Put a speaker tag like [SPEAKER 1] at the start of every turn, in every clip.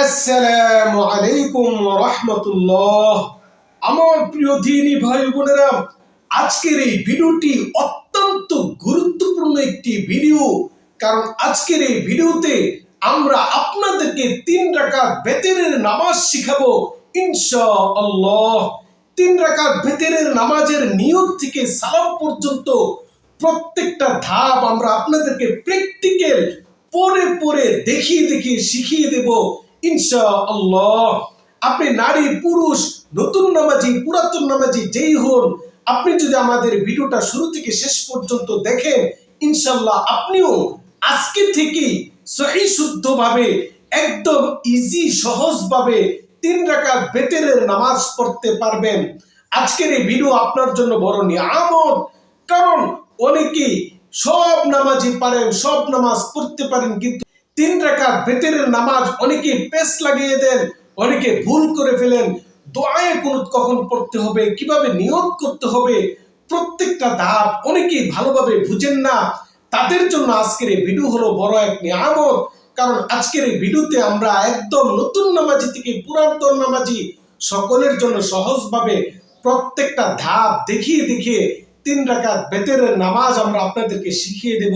[SPEAKER 1] আসসালামু আলাইকুম ওয়া রাহমাতুল্লাহ। আমার প্রিয় দিনী ভাই বোনেরা, আজকের এই ভিডিওটি অত্যন্ত গুরুত্বপূর্ণ একটি ভিডিও। কারণ আজকের এই ভিডিওতে আমরা আপনাদেরকে 3 রাকাত বেতেরের নামাজ শিখাবো ইনশাআল্লাহ। 3 রাকাত বেতেরের নামাজের নিয়ত থেকে সালাম পর্যন্ত প্রত্যেকটা ধাপ আমরা আপনাদেরকে প্র্যাকটিক্যাল পরে দেখিয়ে শিখিয়ে দেব ইনশাআল্লাহ। আপনি নারী পুরুষ, নতুন নামাজি পুরাতন নামাজি যেই হন, আপনি যদি আমাদের ভিডিওটা শুরু থেকে শেষ পর্যন্ত দেখেন, ইনশাআল্লাহ আপনিও আজকে থেকে সহি শুদ্ধভাবে একদম ইজি সহজভাবে 3 রাকাত বেতেরের নামাজ পড়তে পারবেন। আজকের এই ভিডিও আপনার জন্য বড় নিয়ামত। কারণ অনেকেই সব নামাজই পারেন, সব নামাজ পড়তে পারেন, কিন্তু 3 রাকাত বেতেরের নামাজ অনেকে পেস লাগিয়ে দেন, অনেকে ভুল করে ফেলেন। দোয়ায়ে কুনুত কখন পড়তে হবে, কিভাবে নিয়ত করতে হবে, প্রত্যেকটা ধাপ অনেকেই ভালোভাবে বুঝেন না। তাদের জন্য আজকের এই ভিডিও হলো বড় এক নিয়ামত। কারণ আজকের এই ভিডিওতে আমরা একদম নতুন নামাজি থেকে পুরাতন নামাজি সকলের জন্য সহজভাবে প্রত্যেকটা ধাপ দেখিয়ে 3 রাকাত বেতেরের নামাজ আমরা আপনাদেরকে শিখিয়ে দেব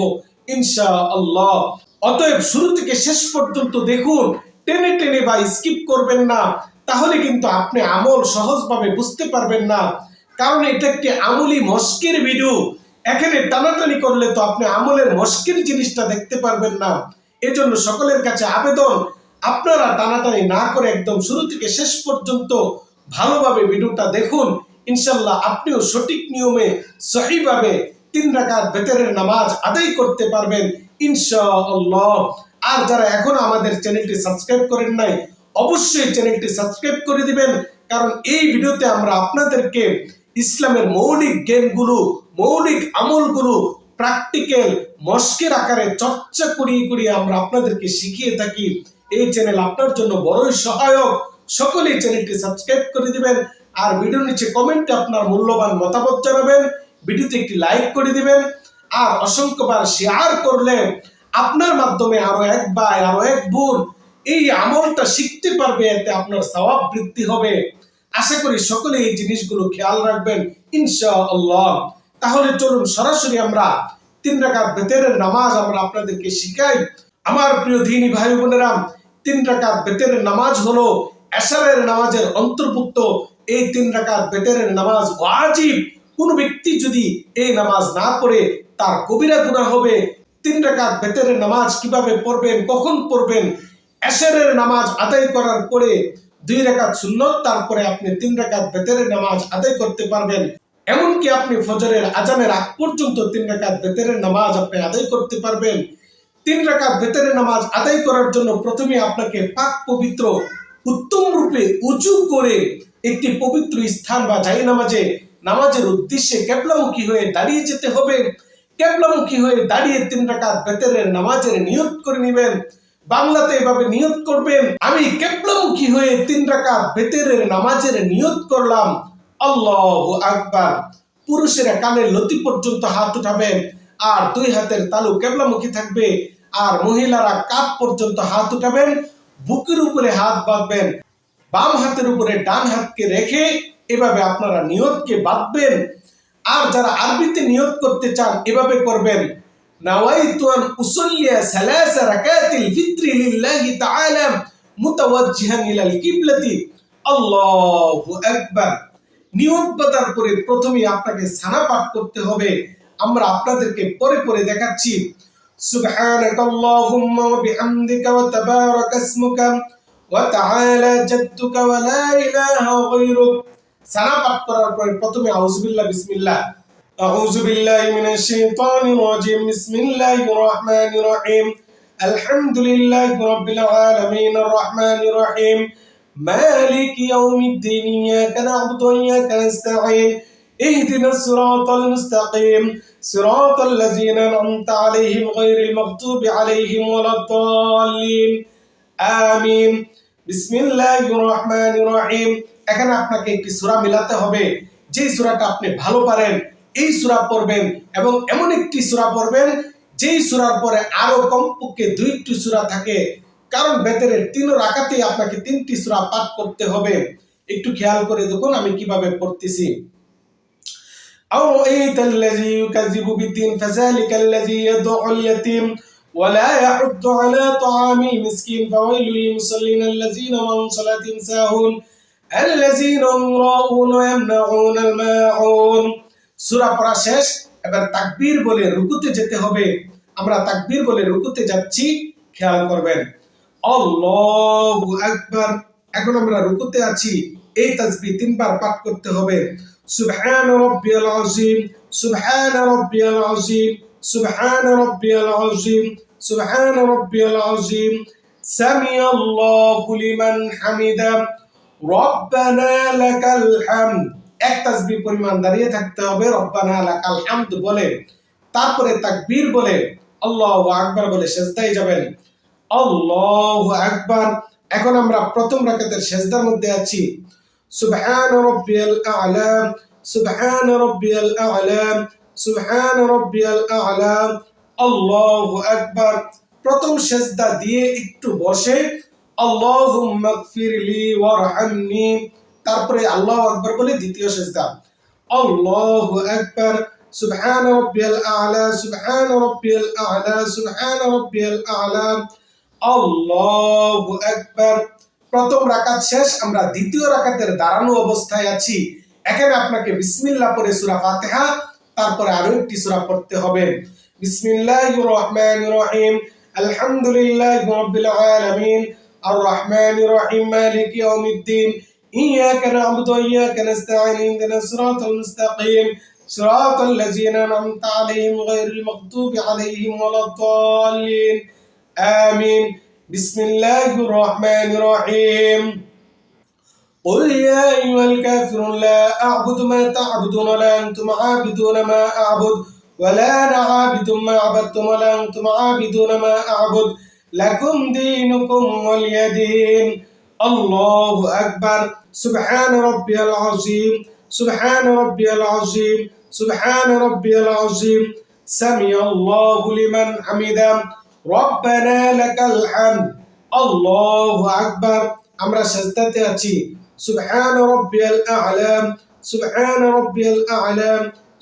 [SPEAKER 1] ইনশাআল্লাহ। অতএব শুরু থেকে শেষ পর্যন্ত দেখুন, টেনে বা স্কিপ করবেন না, তাহলে কিন্তু আপনি আমল সহজভাবে বুঝতে পারবেন না। কারণ এটা একটি আমলি মস্কের ভিডিও। এখানে টানাটানি করলে তো আপনি আমলের মস্কের জিনিসটা দেখতে পারবেন না। এজন্য সকলের কাছে আবেদন, আপনারা টানাটানি না করে একদম শুরু থেকে শেষ পর্যন্ত ভালোভাবে ভিডিওটা দেখুন। ইনশাআল্লাহ আপনিও সঠিক নিয়মে সহিভাবে 3 রাকাত বেতেরের নামাজ আদায় করতে পারবেন ইনশাআল্লাহ। আর যারা এখনো আমাদের চ্যানেলটি সাবস্ক্রাইব করেন নাই, অবশ্যই চ্যানেলটি সাবস্ক্রাইব করে দিবেন। কারণ এই ভিডিওতে আমরা আপনাদেরকে ইসলামের মৌলিক জ্ঞানগুলো, মৌলিক আমলগুলো প্র্যাকটিক্যাল মস্কের আকারে চর্চা করিয়ে আমরা আপনাদেরকে শিখিয়ে থাকি। এই চ্যানেল আপনার জন্য বড়ই সহায়ক। সকলেই চ্যানেলটি সাবস্ক্রাইব করে দিবেন। আর ভিডিওর নিচে কমেন্টে আপনার মূল্যবান মতামত জানাবেন, ভিডিওতে একটি লাইক করে দিবেন। আর অসংখ্যবার শেয়ার করলে আপনার মাধ্যমে আরো এক ভাই, আরো এক বোন এই আমলটা শিখতে পারবে, এতে আপনার সওয়াব বৃদ্ধি হবে। আশা করি সকলে এই জিনিসগুলো খেয়াল রাখবেন ইনশাআল্লাহ। তাহলে চলুন সরাসরি আমরা 3 রাকাত বেতেরের নামাজ আমরা আপনাদেরকে শিখাই। আমার প্রিয় দ্বীনী ভাই বোনেরা, 3 রাকাত বেতেরের নামাজ হলো এশারের নামাজের অন্তর্ভুক্ত। এই 3 রাকাত বেতেরের নামাজ ওয়াজিব। কোন ব্যক্তি যদি এই নামাজ না পড়ে তার কবিরা গুনাহ হবে। 3 রাকাত বেতেরের নামাজ কিভাবে পড়বেন, কখন পড়বেন? এশারের নামাজ আদায় করার পরে 2 রাকাত সুন্নত, তারপরে আপনি 3 রাকাত বেতেরের নামাজ আদায় করতে পারবেন। এমনকি আপনি ফজরের আজানের আগ পর্যন্ত 3 রাকাত বেতেরের নামাজ আপনি আদায় করতে পারবেন। 3 রাকাত বেতেরের নামাজ আদায় করার জন্য প্রথমে আপনাকে পাক পবিত্র উত্তম রূপে উযু করে একটি পবিত্র স্থান বা জায়নামাজে নামাজের উদ্দেশ্যে কিবলামুখী হয়ে দাঁড়িয়ে যেতে হবে। কিবলামুখী হয়ে দাঁড়িয়ে 3 রাকাত বেতেরের নামাজের নিয়ত করে নেবেন। বাংলাতে এভাবে নিয়ত করবেন, আমি কিবলামুখী হয়ে 3 রাকাত বেতেরের নামাজের নিয়ত করলাম, আল্লাহু আকবার। পুরুষেরা কানের লতি পর্যন্ত হাত উঠাবেন আর 2 হাতের তালু কিবলামুখী থাকবে। আর মহিলারা কাঁধ পর্যন্ত হাত উঠাবেন, বুকের উপরে হাত বাঁধবেন, বাম হাতের উপরে ডান হাতকে রেখে এভাবে আপনারা নিয়তকে বাঁধবেন। আর যারা আরবিতে নিয়ত করতে চান এভাবে করবেন, নাওয়াইতু আন উসাল্লিয়া সালাসা রাকাতিল ফিত্রি লিল্লাহি তাআলা মুতাওয়াজ্জিহান ইলাল কিবলাতি, আল্লাহু আকবার। নিয়ত বাঁধার পরে প্রথমে আপনাকে সানা পাঠ করতে হবে। আমরা আপনাদেরকে পরে দেখাচ্ছি। সুবহানাকাল্লাহুম্মা ওয়া বিহামদিকা ওয়া তাবারাকা ইসমুকা ওয়া তাআলা জাদ্দুকা ওয়া লা ইলাহা গায়রুক। সানা পাঠ করার পরে প্রথমে আউযুবিল্লাহ বিসমিল্লাহ, আউযু বিল্লাহি মিনাশ শাইতানির রাজীম, বিসমিল্লাহির রহমানির রহিম, আলহামদুলিল্লাহি রাব্বিল আলামিন, আর রহমানির রহিম, মালিকি ইয়াউমিদ্দিন, ইয়াকা না'বুদু ওয়া ইয়াকা নাস্তাঈন, ইহদিনাস সিরাতাল মুস্তাকিম, সিরাতাল লাযীনা আন'আমতা আলাইহিম গায়রিল মাগদুবি আলাইহিম ওয়ালাদ-দাল্লিন, আমিন। বিসমিল্লাহির রহমানির রহিম। এখানে আপনাকে একটি সূরা মিলাতে হবে। যে সূরাটা আপনি ভালো পারেন এই সূরা পড়বেন, এবং এমন একটি সূরা পড়বেন যেই সূরার পরে আরো কমপক্ষে 2টি সূরা থাকে। কারণ বেতরের 3 রাকাতেই আপনাকে 3টি সূরা পাঠ করতে হবে। একটু খেয়াল করে দেখুন আমি কিভাবে পড়তেছি। أرأيت الذي يكذب بالدين فذلك الذي يدعو اليتيم ولا يحض على طعام المسكين فويل للمصلين الذين هم عن صلاتهم ساهون الذين هم يراءون ويمنعون الماعون। সূরা পড়া শেষ, এবার তাকবীর বলে রুকুতে যেতে হবে। আমরা তাকবীর বলে রুকুতে যাচ্ছি, খেয়াল করবেন। আল্লাহু আকবার। এখন আমরা রুকুতে আছি, এই তাসবিহ 3 বার পাঠ করতে হবে। সুবহান রাব্বিয়াল আযীম, সুবহান রাব্বিয়াল আযীম, সুবহান রাব্বিয়াল আযীম, সুবহান রাব্বিয়াল আযীম, সামিআল্লাহু লিমান হামিদা, রব্বানা লাকাল হামদ। এক তাসবিহ পরিমাণ দাঁড়িয়ে থাকতে হবে, রব্বানা লাকাল হামদ বলে, তারপরে তাকবীর বলে আল্লাহু আকবার বলে সিজদায় যাবেন। আল্লাহু আকবার। এখন আমরা প্রথম রাকাতের সিজদার মধ্যে আছি। সুবহান রাব্বিয়াল আ'লা, সুবহান রাব্বিয়াল আ'লা, সুবহান রাব্বিয়াল আ'লা, আল্লাহু আকবার। প্রথম সিজদা দিয়ে একটু বসে আল্লাহুম্মা গফিরলি ওয়ারহামনি, তারপরে আল্লাহু আকবার বলে দ্বিতীয় সিজদা। আল্লাহু আকবার। সুবহান রাব্বিয়াল আ'লা, সুবহান রাব্বিয়াল আ'লা, সুবহান রাব্বিয়াল আ'লা, আল্লাহু আকবার। প্রথম রাকাত শেষ, আমরা দ্বিতীয় রাকাতের দাঁড়ানো অবস্থায় আছি। এখানে আপনাকে বিসমিল্লাহ পড়ে সূরা ফাতিহা, তারপরে আরো একটি সূরা পড়তে হবে। বিসমিল্লাহির রহমানির রহিম, আলহামদুলিল্লাহি রাব্বিল আলামিন, আর রহমানির রহিম, মালিকি ইয়াউমিদ্দিন, ইয়াকা না'বুদু ওয়া ইয়াকা নাস্তাঈন, ইহদিনাস সিরাতাল মুস্তাকিম, সিরাতাল লাযীনা আন'আমতা আলাইহিম গায়রিল মাগদুবি আলাইহিম ওয়ালাদ-দাল্লিন, আমিন। বিসমিল্লাহির রহমানির রহিম। قل يا أيها الكافرون لا أعبد ما تعبدون ولا أنتم عابدون ما أعبد ولا أنا عابد ما عبدتم ولا أنتم عابدون ما أعبد لكم دينكم ولي دين। الله أكبر। سبحان ربي العظيم، سبحان ربي العظيم، سبحان ربي العظيم، سمع الله لمن حمده، ربنا لك الحمد। الله أكبر। আমরা সিজদাতে আছি। সুবহান রাব্বিয়াল আ'লা, সুবহান রাব্বিয়াল আ'লা,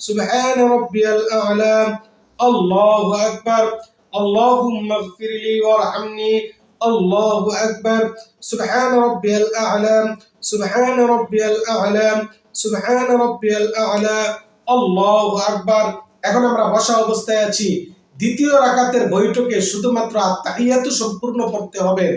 [SPEAKER 1] সুবহান রাব্বিয়াল আ'লা, আল্লাহু আকবার। আল্লাহুম্মা গফিরলি ওয়ারহামনি, আল্লাহু আকবার। সুবহান রাব্বিয়াল আ'লা, সুবহান রাব্বিয়াল আ'লা, সুবহান রাব্বিয়াল আ'লা, আল্লাহু আকবার। এখন আমরা বসা অবস্থায় আছি। দ্বিতীয় রাকাতের বৈঠকে শুধুমাত্র আত-তাহিয়াতু সম্পূর্ণ পড়তে হবে।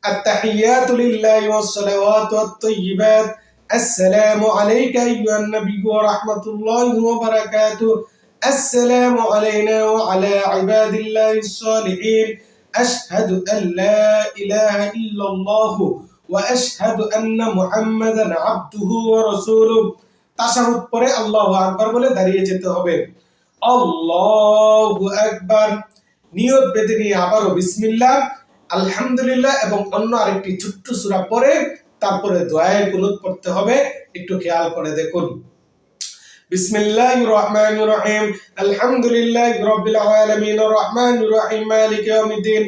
[SPEAKER 1] التحيات لله والصلوات والطيبات، السلام عليك أيها النبي ورحمة الله وبركاته، السلام علينا وعلى عباد الله الصالحين، أشهد أن لا إله إلا الله وأشهد أن محمدا عبده ورسوله। তাশাহুদ পরে আল্লাহু আকবার বলে দাঁড়িয়ে যেতে হবে। আল্লাহু আকবার। নিয়ত বেঁধে নিয়ে আবারও বিসমিল্লাহ, আলহামদুলিল্লাহ এবং অন্য আরেকটি ছোট্ট সূরা পড়ে তারপরে দোয়ায়ে কুনুত পড়তে হবে। একটু খেয়াল করে দেখুন। বিসমিল্লাহির রহমানির রহিম, আলহামদুলিল্লাহি রাব্বিল আলামিন, আর রহমানির রহিম, মালিকি ইয়াউমিদ্দিন,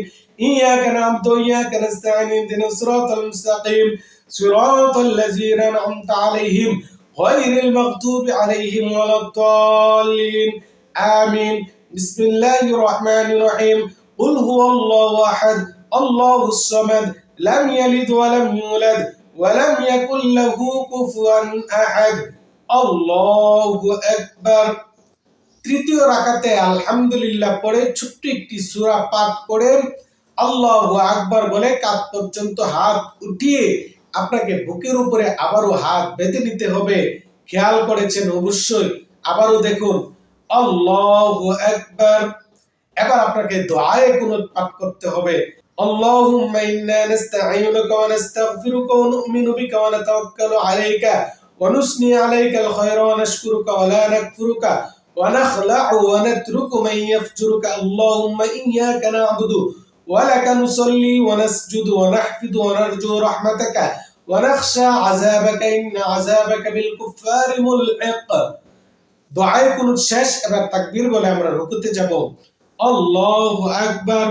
[SPEAKER 1] ইয়াকা না'বুদু ওয়া ইয়াকা নাস্তাঈন, ইহদিনাস সিরাতাল মুস্তাকিম, সিরাতাল লাযীনা আন'আমতা আলাইহিম গায়রিল মাগদুবি আলাইহিম ওয়ালাদ-দাল্লিন, আমিন। বিসমিল্লাহির রহমানির রহিম। قل هو الله أحد الله الصمد لم يلد ولم يولد ولم يكن له كفوا أحد الله أكبر। তৃতীয় রাকাতে আলহামদুলিল্লাহ পড়ে ছোট্ট একটি সূরা পাঠ করে আল্লাহু আকবার বলে কাঁধ পর্যন্ত হাত উঠিয়ে আপনাকে বুকের উপরে আবারও হাত বেঁধে নিতে হবে। খেয়াল করেছেন অবশ্যই। আবারও দেখুন। আল্লাহু আকবার। এবার আপনাকে দোয়ায়ে কুনুত পাঠ করতে হবে। আল্লাহুম্মা ইন্না নাস্তাঈনুকা ওয়া নাস্তাগফিরুকা ওয়া নু'মিনু বিকা ওয়া নাতাওয়াক্কালু আলাইকা ওয়া নুসনি আলাইকাল খায়রা ওয়া নাশকুরুকা ওয়া লা নাকফুরুকা ওয়া নাখলা'ু ওয়া নাতরুকু মান ইয়াফজুরুকা। আল্লাহুম্মা ইয়্যাকা না'বুদু ওয়া লাকা নুসাল্লি ওয়া নাসজুদু ওয়া নাহফিদু ওয়া নারজু রাহমাতাকা ওয়া নাখশা আযাবাকা ইন্না আযাবাকা বিল কুফফারি মুলহিক। দোয়ায়ে কুনুত শেষ। এবার তাকবীর বলে আমরা রুকুতে যাব। আল্লাহু আকবার।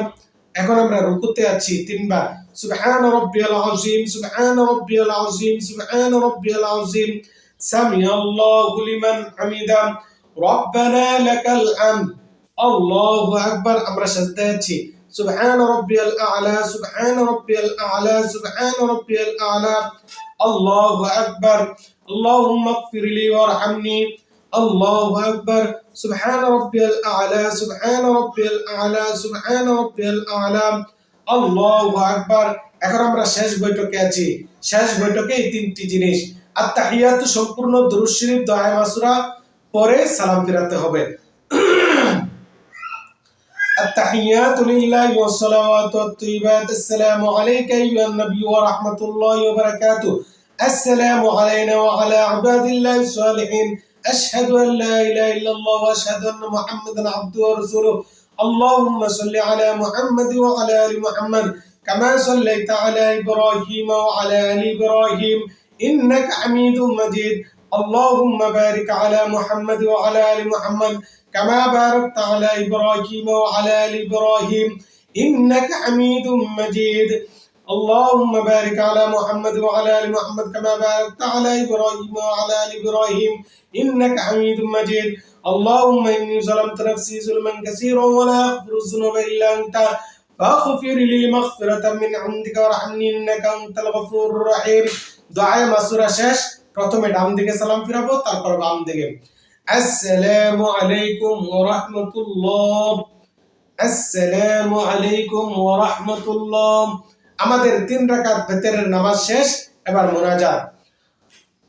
[SPEAKER 1] এখন আমরা রুকুতে আছি তিনবার সুবহান রাব্বিয়াল আযীম সুবহান রাব্বিয়াল আযীম সুবহান রাব্বিয়াল আযীম সামিআল্লাহু লিমান হামিদা রব্বানা লাকাল হামদ আল্লাহু আকবার। আমরা সিজদায় আছি সুবহান রাব্বিয়াল আ'লা সুবহান রাব্বিয়াল আ'লা সুবহান রাব্বিয়াল আ'লা আল্লাহু আকবার আল্লাহুম্মা ইগফিরলি ওয়ারহামনি আল্লাহু আকবার সুবহান রাব্বিয়াল আ'লা সুবহান রাব্বিয়াল আ'লা সুবহান রাব্বিয়াল আ'লা আল্লাহু আকবার। এখন আমরা শেষ বৈঠকে আছি। শেষ বৈঠকে এই তিনটি জিনিস আত-তাহিয়াতু সম্পূর্ণ দুরূদ শরীফ দোয়া মাসুরা পরে সালাম ফিরাতে হবে। التحيات لله والصلوات والطيبات السلام عليك أيها النبي ورحمة الله وبركاته السلام علينا وعلى عباد الله الصالحين أشهد أن لا إله إلا الله وأشهد أن محمدا عبده ورسوله اللهم صل على محمد وعلى آل محمد كما صليت على إبراهيم وعلى آل إبراهيم إنك حميد مجيد اللهم بارك على محمد وعلى آل محمد كما باركت على إبراهيم وعلى آل إبراهيم إنك حميد مجيد اللهم بارك على محمد وعلى آل محمد كما باركت على إبراهيم وعلى آل إبراهيم إنك حميد مجيد اللهم إني ظلمت نفسي ظلما كثيرا ولا يغفر الذنوب إلا أنت فاغفر لي مغفرة من عندك وارحمني إنك أنت الغفور الرحيم دعاء মাসুরা শেষ প্রথমে ডান দিকে সালাম ফিরাবো তারপর বাম দিকে আসসালামু আলাইকুম ওয়া রাহমাতুল্লাহ আসসালামু আলাইকুম ওয়া রাহমাতুল্লাহ। আমাদের 3 রাকাত ভিতরের নামাজ শেষ। এবার মুনাজাত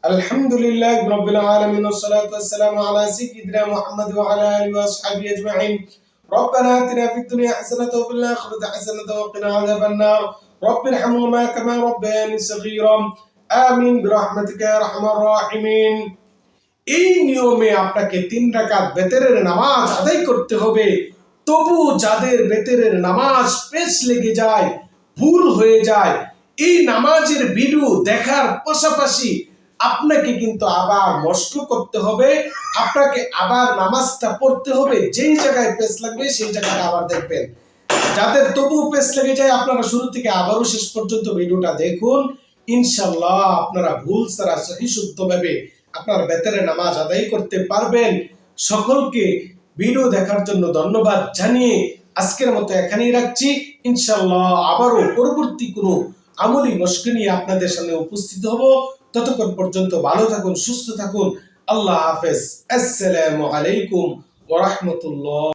[SPEAKER 1] আলহামদুলিল্লাহি রাব্বিল আলামিন ওয়াস সালাতু ওয়াস সালামু আলা সাইয়্যিদিনা মুহাম্মদ ওয়া আলা আলিহি ওয়া আসহাবিহি আজমাইন ربنا آتنا في الدنيا حسنة وفي الآخرة حسنة وقنا عذاب النار رب ارحمهما كما ربياني صغيرا آمين برحمتك يا أرحم الراحمين। এই নিয়মে আপনাকে 3 রাকাত বেতেরের নামাজ আদায় করতে হবে। তবু যাদের বেতেরের নামাজ পেছ লেগে যায়, ভুল হয়ে যায়, এই নামাজের ভিডিও দেখার পাশাপাশি আপনাকে কিন্তু আবার মস্ক করতে হবে, আপনাকে আবার নামাজটা পড়তে হবে। যেই জায়গায় পেছ লাগবে সেই জায়গাটা আবার দেখবেন। যাদের তবু পেছ লেগে যায় আপনারা শুরু থেকে আবারও শেষ পর্যন্ত ভিডিওটা দেখুন। ইনশাআল্লাহ আপনারা ভুল ছাড়া সহি শুদ্ধভাবে আপনার বেতেরের নামাজ আদায় করতে পারবেন। সকলকে ভিডিও দেখার জন্য ধন্যবাদ জানিয়ে আজকের মতো এখানেই রাখছি। ইনশাআল্লাহ আবারও পরবর্তী কোনো আমলি মশক নিয়ে আপনাদের সামনে উপস্থিত হব। ততক্ষণ পর্যন্ত ভালো থাকুন, সুস্থ থাকুন। আল্লাহ হাফেজ। আসসালামু আলাইকুম ওয়া রাহমাতুল্লাহ।